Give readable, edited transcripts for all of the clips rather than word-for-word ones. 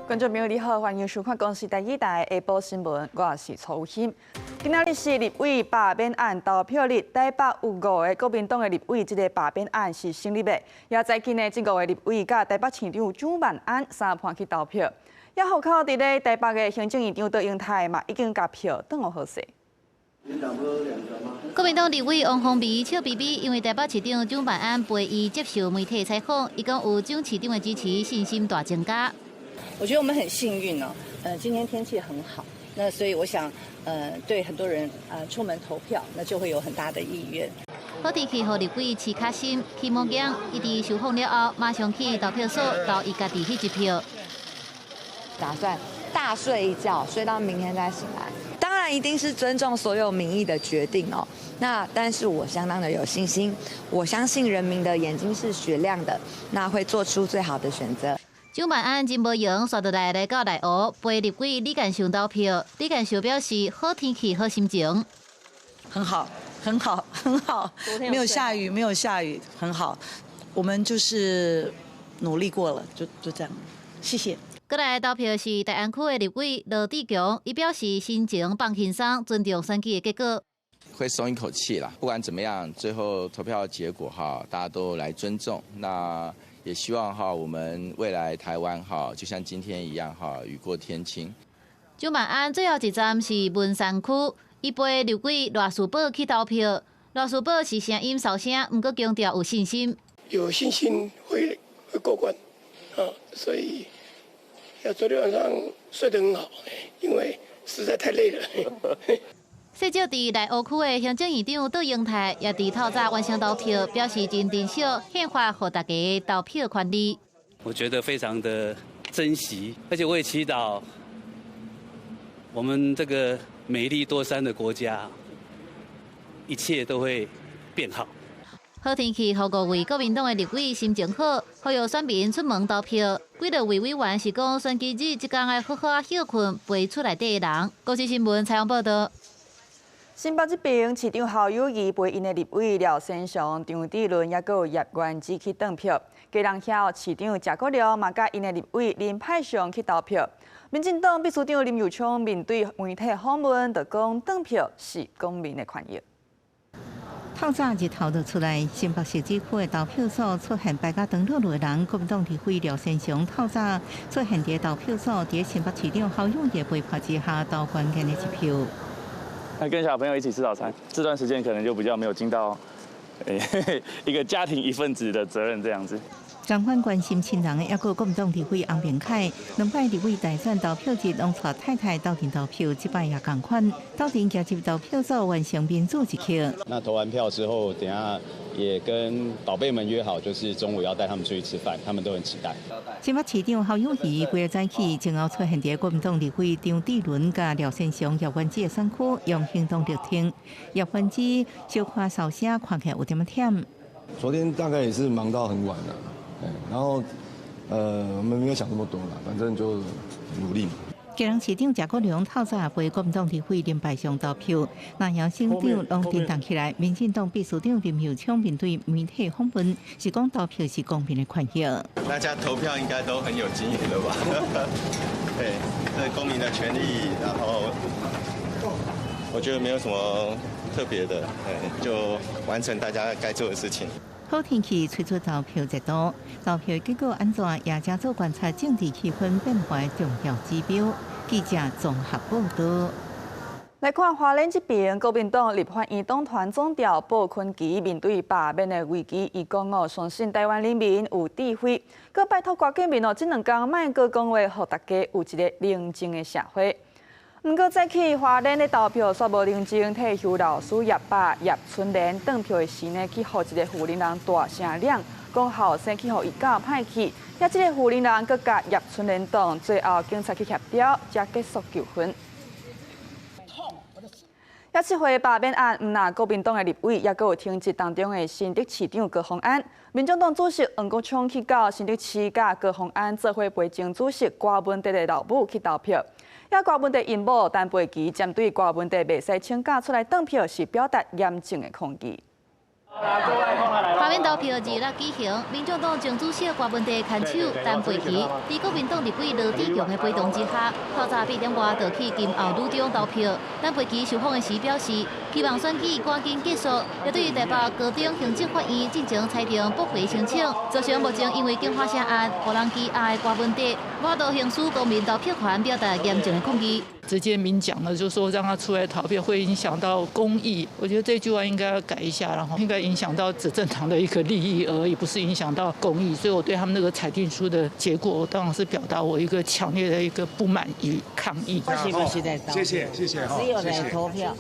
观众朋友你好，欢迎收看公视第一台下晡新闻，我是曹欣。今仔日是立委罢免案投票日，台北有5个国民党的立委，这个罢免案是成立的。也最近呢，这5个立委甲台北市长蒋万安三盘去投票。也户口伫咧台北的行政院长杜英泰嘛，已经甲票转互好势。 国民党立委王宏维笑眯眯，因为台北市长蒋万安陪伊接受媒体采访，伊讲有蒋市长的支持，信心大增加。我觉得我们很幸运哦，今天天气很好，那所以我想，对很多人出门投票，那就会有很大的意愿。好天气，互立委市卡心，期望讲伊伫受访了后，马上去投票所投伊家己迄一票。打算大睡一觉，睡到明天再醒来。当然，一定是尊重所有民意的决定哦。但是我相当的有信心，我相信人民的眼睛是雪亮的，那会做出最好的选择。 蒋万安真无闲，刷倒来到内湖陪立委李干雄投票。李干雄表示，好天气，好心情。很好，很好，很好。没有下雨，没有下雨，很好。我们就是努力过了，就这样。谢谢。过来投票是大安区的立委罗志强，伊表示心情放轻松，尊重选举的结果。会松一口气啦。不管怎么样，最后投票结果大家都来尊重。那 也希望我们未来台湾就像今天一样雨过天晴。蒋万安最后一站是文山区，伊陪立委赖士宝去投票。赖士宝是声音小声，不过强调有信心。有信心会过关所以要昨天晚上睡得很好，因为实在太累了。细少伫内湖区的行政院长杜英泰也伫透早完成投票，表示真珍惜宪法给大家投票权利。我觉得非常的珍惜，而且我也祈祷我们这个美丽多山的国家，一切都会变好。好天气，互5位国民党的立委心情好，呼吁选民出门投票。几多位委员是讲选举日即天要好好休困，陪厝内底的人。国际新闻采访报道。 新北这边，市长侯友宜陪因的立委廖先祥、张志伦，也有叶元之去投票。家人遐市长谢国良嘛，甲因的立委林派祥去投票。民进党秘书长林佑昌面对媒体访问，就讲投票是公民的权益。 透早日头就出来，新北市区的投票所出现排甲长路的人，国民党立委廖先祥透早出现伫投票所，伫新北市长侯友宜陪伴之下投关键的一票。 跟小朋友一起吃早餐，这段时间可能就比较没有尽到，一个家庭一份子的责任这样子。掌管关心亲人的，也有国民党立委洪明凯，2摆立委大选投票日，拢带太太到庭投票，这摆也同款，到庭加入投票所完成民主一刻。那投完票之后，等下也跟宝贝们约好，就是中午要带他们出去吃饭，他们都很期待。新北市长侯友宜几日早起，前后出现伫国民党立委张志伦甲廖先祥、叶元之的选区，用行动力挺。叶元之小可扫声，看起来有点忝。昨天大概也是忙到很晚了。 然后，我们没有想那么多了，反正就努力嘛。基隆市长谢国良透早陪国民党立委林百祥投票，南洋省长拢震动起来。民进党秘书长林佑昌面对媒体访问，是讲投票是公平的权益。大家投票应该都很有经验了吧？对，这是公民的权利，然后我觉得没有什么特别的，就完成大家该做的事情。 好天气吹出投票热度，投票结果安怎也加做观察政治气氛变化的重要指标。记者综合报道。来看花莲这边，国民党立法院党团总调鲍坤基面对罢免的危机，伊讲相信台湾人民有智慧，佮拜托各界民这2天莫佮讲话，互大家有一个宁静的社会。 不过，早起花莲的投票煞无宁静，退休老师叶爸叶春莲登票的时呢，去互一个妇人人大声亮，讲后生去互伊教歹去，也这个妇人人佮甲叶春莲党，最后警察去协调，才结束纠纷。也这回罢免案，毋但国民党的立委，也有听质当中的新竹市长高虹安，民众党主席黄国昌去到新竹市，甲高虹安做伙陪前主席郭文德的老母去投票。 也郭文德因某陈培琪针对郭文德袂使请假出来投票，是表达严正的抗议。罢免投票日落举行，民众党前主席郭文地牵手陈培琪，在国民党立委罗志强的陪同之下，透早8点外就去金后路中投票。陈培琪受访的时表示，希望选举赶紧结束，也对于台北高等行政法院进行裁定驳回申请，造成目前因为警法声案互人羁押的郭文地，我都行使公民投票权，表达严重的抗议。直接明讲了，就是说让他出来投票会影响到公益，我觉得这句话应该要改一下，然后应该影响到执政党的一个利益而已，不是影响到公益。所以我对他们那个裁定书的结果，我当然是表达我一个强烈的一个不满与抗议。谢谢。只有来投票。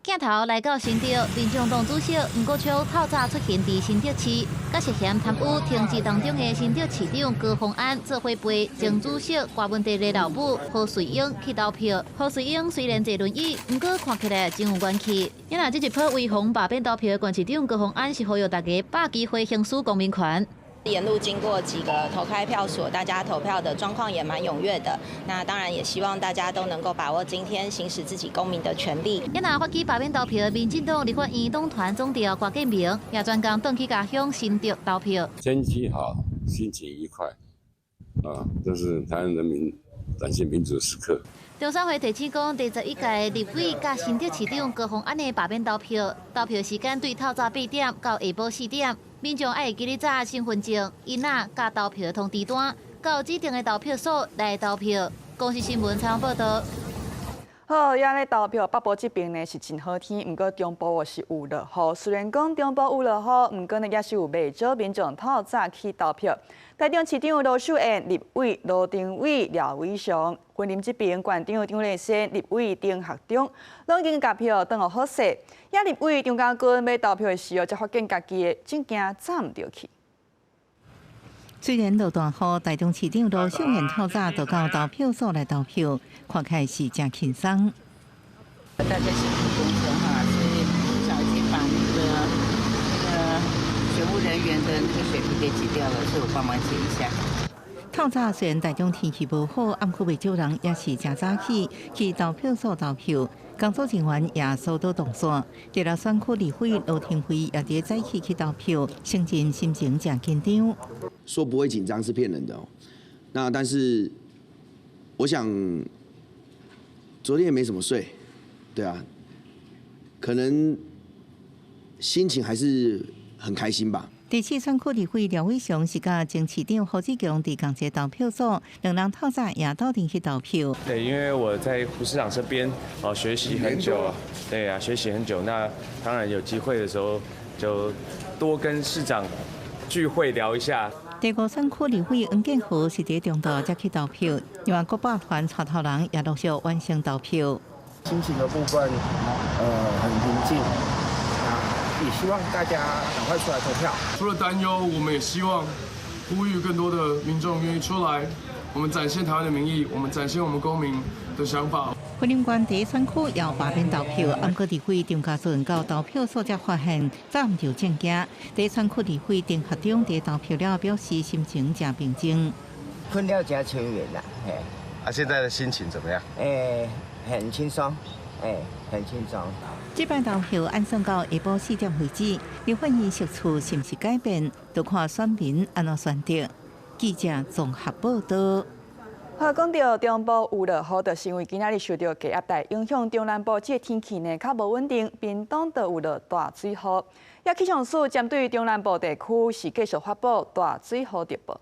镜头来到新竹，民众党主席吴国昌透早出现伫新竹市，甲涉嫌贪污停职当中的新竹市长高虹安做伙陪前主席郭文地的老母何瑞英去投票。何瑞英虽然坐轮椅，不过看起来真有元气。因为这一波威风罢免投票的县市长高虹安是呼吁大家把机会行使公民权。沿路经过几个投开票所，大家投票的状况也蛮踊跃的。那当然也希望大家都能够把握今天行使自己公民的权利。也拿发起罢免投票，民进党立法院党团总召郭建明也专工转去家乡新竹投票。天气好，心情愉快，这是台湾人民展现民主的时刻。中山会提醒讲，第11届立委甲新竹市长高虹安的罢免投票，投票时间对透早8点到下晡4点。民众爱今日早身份证、印仔甲投票通知单，到指定的投票所来投票。公视新闻采访报道。好，遐咧投票，北部这边呢是真好天，不过中部是有落雨。虽然讲中部有落雨，不过呢也是有袂少民众透早去投票。台中市长罗秀燕、立委罗定伟、廖伟翔，云林这边县长张立生、立委丁学忠，拢已经投票当互好势。也立委张家军要投票的时候，才发现家己的证件找唔到去。虽然落大雨，台中市长罗秀燕透早就到投票所来投票，看起来是真轻松。大家辛苦工作哈，所以早已经把那个选务人员的那个水平给挤掉了，所以我帮忙挤一下。透早虽然台中天气无好，不过袂少人也是真早去投票所投票。工作人员也收到动线，第六选区立委罗廷辉也伫早起去投票，心情真紧张。说不会紧张是骗人的哦。那但是，我想昨天也没怎么睡，对啊，可能心情还是很开心吧。第4选区立委廖伟翔是甲前市长侯志强伫同一投票所，两人透早也到庭去投票。对，因为我在胡市长身边学习很久，对啊，学习很久。那当然有机会的时候，就多跟市长聚会聊一下。第5选区立委黄建和是伫中道才去投票，另外国爸团带头人也陆续完成投票。心情的部分，很平静。也希望大家赶快出来投票。除了担忧，我们也希望呼吁更多的民众愿意出来，我们展现台湾的民意，我们展现我们公民的想法。云林县第1选区也罢免投票，不过立委张家俊到投票所才发现找唔到证件。第1选区立委丁学忠伫投票了表示心情真平静。困了加全员啦，现在的心情怎么样？很轻松，很轻松。这摆投票按算到下晡4点为止，立法院席次是不是改变，就看选民安怎选择。记者综合报道。好，讲到中部有落雨，就是因为今仔日受到低压带影响，中南部这天气呢较无稳定，屏东就有落大水雨。也气象署针对中南部地区是继续发布大水雨特报。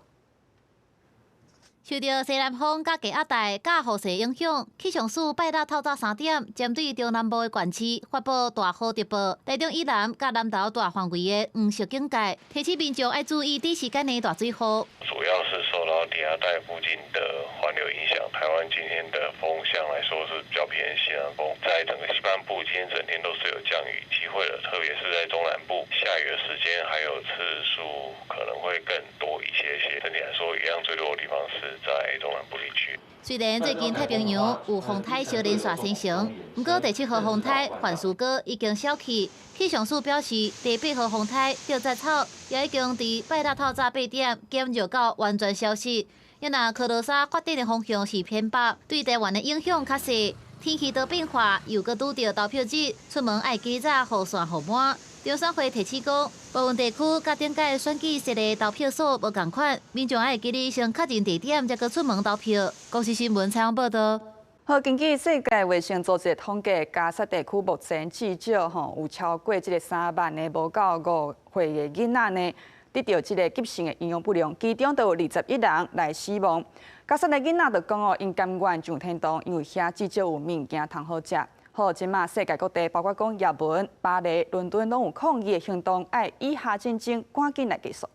受到西南风、甲低压带、甲雨势影响，气象署拜六透早3点，针对中南部的县市发布大雨特报。台中以南、甲南投大范围的黄色警戒，提醒民众要注意短时间内大水雨。主要是受到低压带附近的环流影响，台湾今天的风向来说是比较偏西南风，在整个西半部今天整天都是有降雨机会的，特别是在中南部下雨的时间还有次数可能会更多一些。整体来说，一样最多的地方是在中南部地区。虽然最近太平洋有风台小连续生成，不过第7号风台范苏哥已经消去。气象署表示，第8号风台钓仔草也已经伫拜六透早8点减弱到完全消失。因那科罗莎发展的方向是偏北，对台湾的影响较细。天气多变化，又搁拄到投票日，出门爱记早雨伞雨满。中选会提起讲，部分地区甲顶届选举设的投票所无同款，民众爱记得先确认地点，才阁出门投票。公司新闻采访报道。好，根据世界卫生组织的统计，加沙地区目前至少有超过这个3万的无到5岁的囡仔呢，得到这个急性的营养不良，其中就有21人来死亡。加沙的囡仔就讲因甘愿上天堂，因为遐至少有物件通好食。好，即马世界各地，包括讲也门、巴黎、伦敦，拢有抗议的行动，爱以下战争赶紧来结束。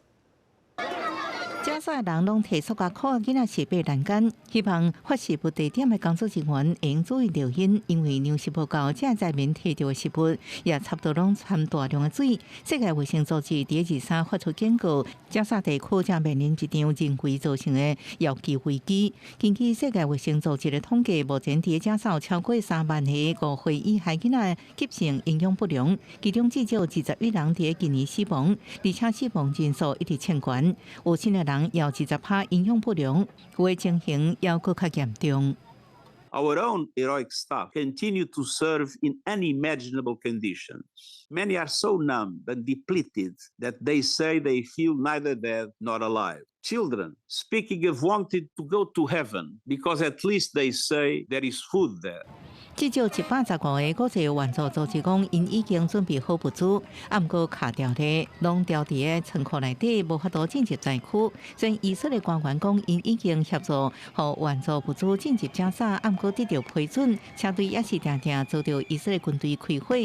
加沙人拢提出甲靠囡仔设备栏杆，希望发食物地点的工作人员应注意留意，因为粮食报告正在面提到的食物也差不多拢掺大量的水。世界卫生组织第23发出警告，加沙地区正面临一场人为造成的药剂危机。根据世界卫生组织的统计，目前伫加沙有超过3万个5岁以下囡仔急性营养不良，其中至少21人伫今年死亡，而且死亡人数一直升悬。有新的人要20%营养不良，有的情形要更较严重。Our own heroic staff continue to serve in unimaginable conditions. Many are so numb and depleted that they say they feel neither dead nor alive. Children speaking of wanting to go to heaven because at least they say there is food there. 至少115个国际援助组织讲，因已经准备好物资，啊，毋过卡掉的拢掉伫个仓库内底，无法度进入灾区。虽然以色列官员讲，因已经协助互援助物资进入加沙，啊，毋过得到批准，车队也是常常遭到以色列军队开火。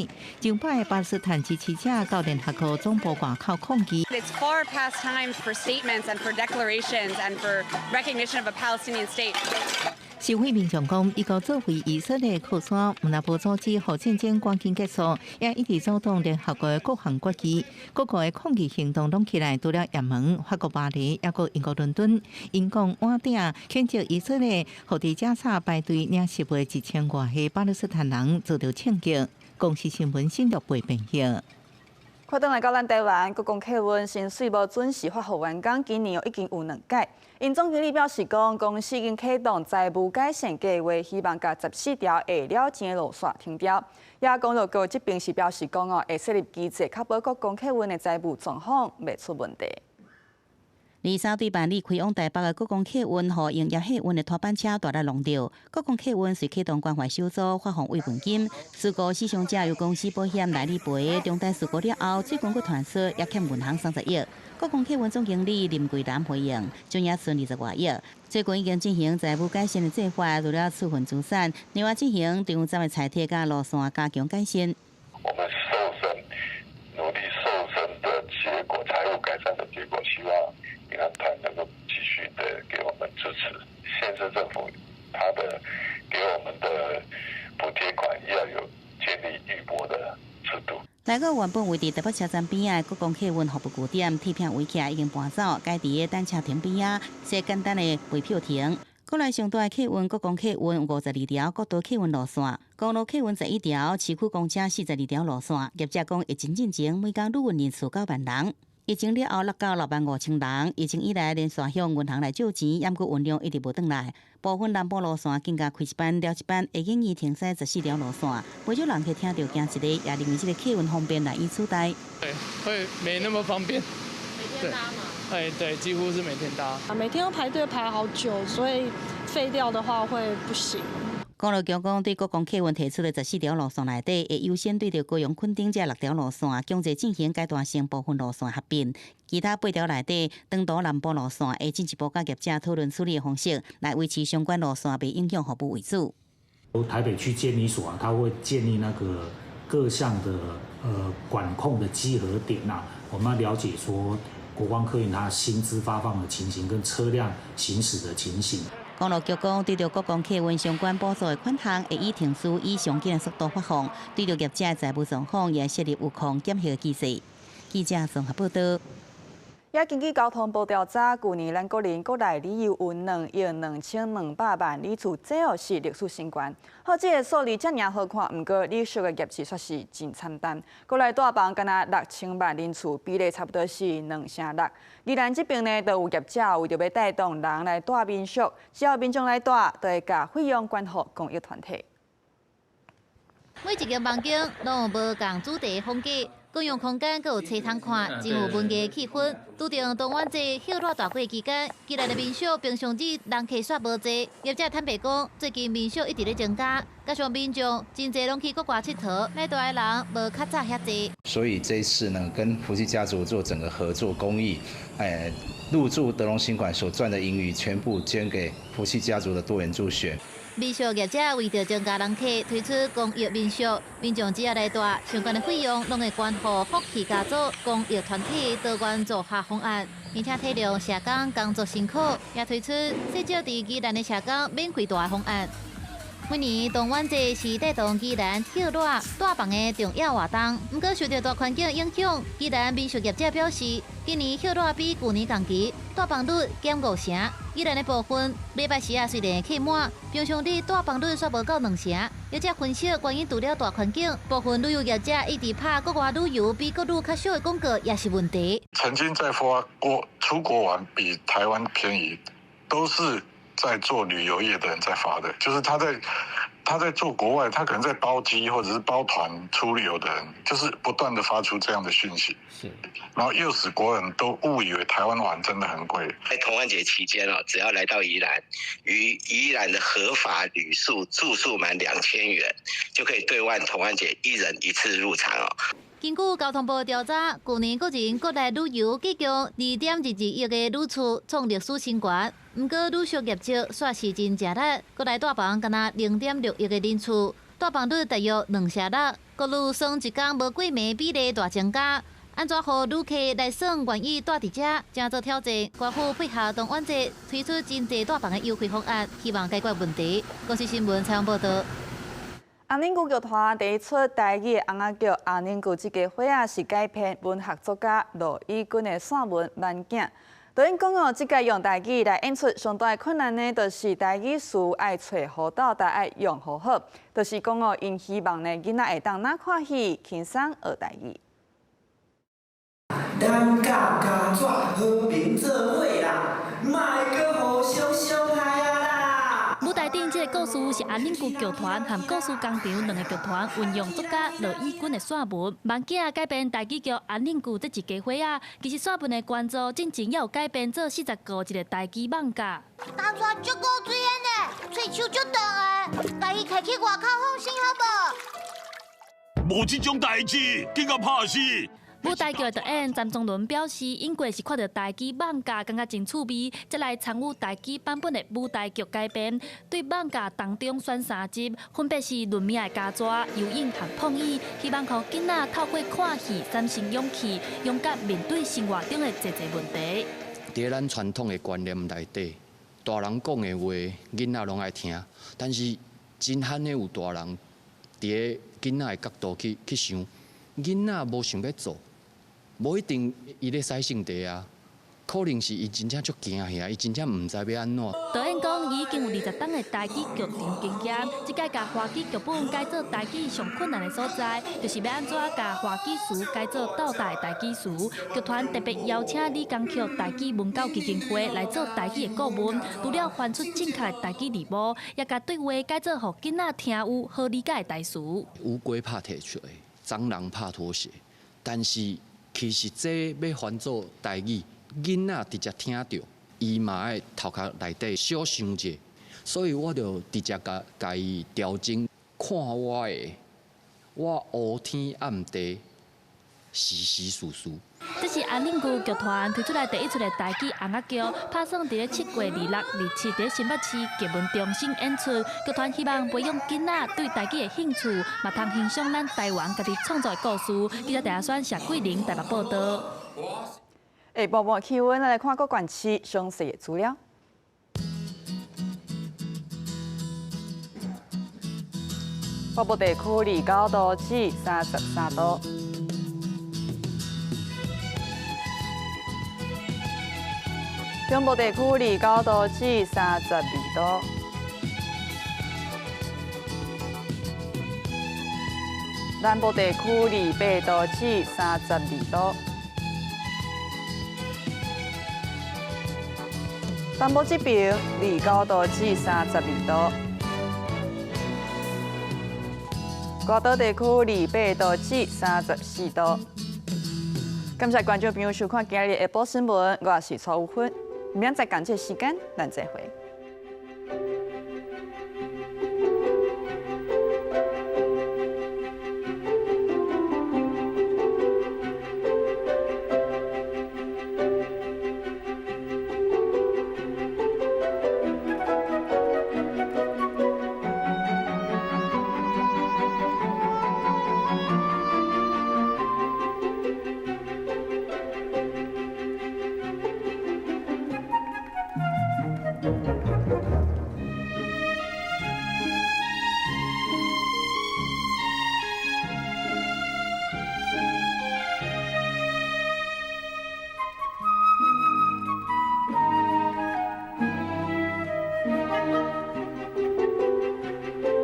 上摆的巴勒斯坦支持者到联合国总部外口抗议。It's far past time for statements and for declarations and for recognition of a Palestinian state. 示威民众讲，伊个作为以色列靠山，毋但无阻止互战争赶紧结束，也一直阻挡联合国的各项国旗。各国的抗议行动拢起来，除了也门、法国巴黎，也个英国伦敦，英国晚顶谴责以色列，互伫加沙排队领食物1000外个巴勒斯坦人遭到枪击。公司新闻新闻报道。快转来到咱台湾，国公客运薪水无准时发予员工，今年已经有2届。因总经理表示讲，公司已经启动财务改善计划，希望甲14条下了钱的路线停掉。也公路局这边是表示讲会设立机制，确保国公客运的财务状况袂出问题。23对办理开往台北的国公客运和营业客运的拖班车大力弄掉，国公客运随启动关怀小组发放慰问金，事故死伤者由公司保险来理赔。重大事故了后，最公局团说也欠银行30亿。国公客运总经理林桂兰回应，总也存20多亿。最近已经进行财务改善的计划，除了处分资产，另外进行场站的财铁甲路线加强改善。我们努力瘦身的结果，财务改善的结果，希望银行团能够继续的给我们支持。县市政府他的给我们的补贴款要有建立预拨的制度。来个原本位伫台北车站边仔国公客运服务据点铁片围起来已经搬走，改伫个单车亭边仔设简单的卖票亭。国内上大的客运国公客运52条，国道客运路线，公路客运11条，市区公车42条路线。业者讲，疫情进前每天旅运人次9万人。疫情了后，落到65000人。疫情以来，连续向银行来借钱，也过运量一直无转来。部分南部路线更加开一班了一班，会建议停驶14条路线。不少人去听到惊一个，也认为这个客运方便来以取代。对，会没那么方便。每天搭吗？对，几乎是每天搭。每天要排队排好久，所以废掉的话会不行。公路局讲，对国公客运提出的14条路线内底，会优先对着高雄垦丁这6条路线，强制进行阶段性部分路线合并。其他8条内底，长途南部路线会进一步甲业者讨论处理的方式，来维持相关路线袂影响服务为主。台北区监理所他会建立那个各项的管控的稽核点我们要了解说国光客运它薪资发放的情形跟车辆行驶的情形。公路局讲，对着国公客运相关补助的款项，会以停输以上紧的速度发放；对着业者的财务状况，也设立有控检核机制。记者综合报道。也根据交通部调查，去年咱国内旅游有2亿2200万里次，这又是历史新高。好，这个数字遮尔好看，不过旅宿的业绩却是真惨淡。国内大房敢若6000万人次，比例差不多是2:6。宜兰这边呢，就有业者为着要带动人来住民宿，只要民众来住，就会甲费用捐予公益团体。每一间房间拢有无共主题的风格。公用空间阁有车通看，真有文艺气氛。拄着东莞节休热大过期间，期内的民宿平常日人客煞无济。业者坦白讲，最近民宿一直咧增加，加上民众真侪拢去国外佚佗，来台的人无较早遐济。所以这一次呢，跟福气家族做整个合作公益，入住德隆新馆所赚的盈余，全部捐给福气家族的多元助学。民宿业者为着增加人客，推出公益民宿，民众只要来住，相关的费用拢会捐予福气家族公益团体多元做下方案，并且体谅社工工作辛苦，也推出细少伫宜兰的社工免费住的方案。每年东莞节是带动宜兰休热大房的重要活动，不过受到大环境影响，宜兰民宿业者表示，今年休热比去年同期大房率减5成。宜兰的部分礼拜时虽然客满，平常日大房率煞无到2成。业者分析原因除了大环境，部分旅游业者一直拍国外旅游比国旅较少的广告也是问题。曾经在发出国玩比台湾便宜，都是在做旅游业的人在发的，就是他在做国外，他可能在包机或者是包团出旅游的人，就是不断的发出这样的讯息，然后诱使国人都误以为台湾玩真的很贵。在同安节期间只要来到宜兰，于宜兰的合法旅宿住宿满2000元，就可以兑换同安节1人1次入场根据交通部调查，去年个人国内旅游计共2.22亿个旅次，创历史新高。不过，旅宿业者煞是真吃力，国内大房敢若0.6亿个人次，大房率大约2成6，国旅算一天无过暝比例大增加。安怎让旅客来算愿意住伫遮，真做挑战。官府配合东莞节推出真济大房的优惠方案，希望解决问题。公司新闻采访报道。红宁剧剧团第一出台语红仔剧《红宁剧》这个火是改编文学作家罗伊君的散文《慢镜》。导演讲这个用台语来演出上大困难呢，就是台语词爱找好到，但爱用好好。就是讲因希望呢，囡仔会当哪看戏，轻松学台语。咱甲家族和平做伙啦，莫阁互相伤害啊啦！舞台顶这个故事是安宁剧剧团和故事工厂2个剧团运用作家罗伊君的散文《慢镜》改编台语剧《安宁剧》这一家伙其实散文的原作真正也有改编做40个一个台语漫画。当初足够水烟的，喙手足长的，家己开去外口放心好无？无这种代志，竟个拍死！舞台剧的导演詹宗伦表示，因过是看到台语漫画，感觉真趣味，才来参与台语版本的舞台剧改编。对漫画当中选3集，分别是论命的家族、游泳和碰椅，希望让囡仔透过看戏产生勇气，勇敢面对生活中的侪问题。在咱传统的观念内底，大人讲的话，囡仔拢爱听，但是真罕的有大人伫个囡仔的角度去想，囡仔无想要做。无一定，伊咧使性地啊，可能是伊真正足惊吓，伊真正唔知要安怎。导演讲，伊已经有20档的台语剧场经验，即届甲华语剧本改做台语上困难的所在，就是要安怎甲华语词改做倒带台语词。剧团特别邀请李江曲台语文教基金会来做台语的顾问，除了翻出正确的台语字幕，也甲对话改做互囡仔听有好理解的台词。乌龟拍提出来，蟑螂拍拖鞋，但是。其实这要翻做台语，囡仔直接听到，伊嘛爱头壳内底小想者，所以我就直接甲伊调整，看我的，我黑天暗地，时时事事。这是安宁剧剧团推出来第一出的台语红仔剧，拍摄伫7月26、27伫新北市艺文中心演出。剧团希望培养囡仔对台语的兴趣，嘛通欣赏咱台湾家己创作的故事。记者台选谢桂玲台北报道。下晡晡气温来看各县市详细的资料。北部地区29度至33度。中部地区29度至32度，南部地区28度至32度，东部这边29度至32度，高岛地区28度至34度。感谢观众朋友收看今日的下晡新闻，我是曹武芬，明仔再感谢时间，咱再会。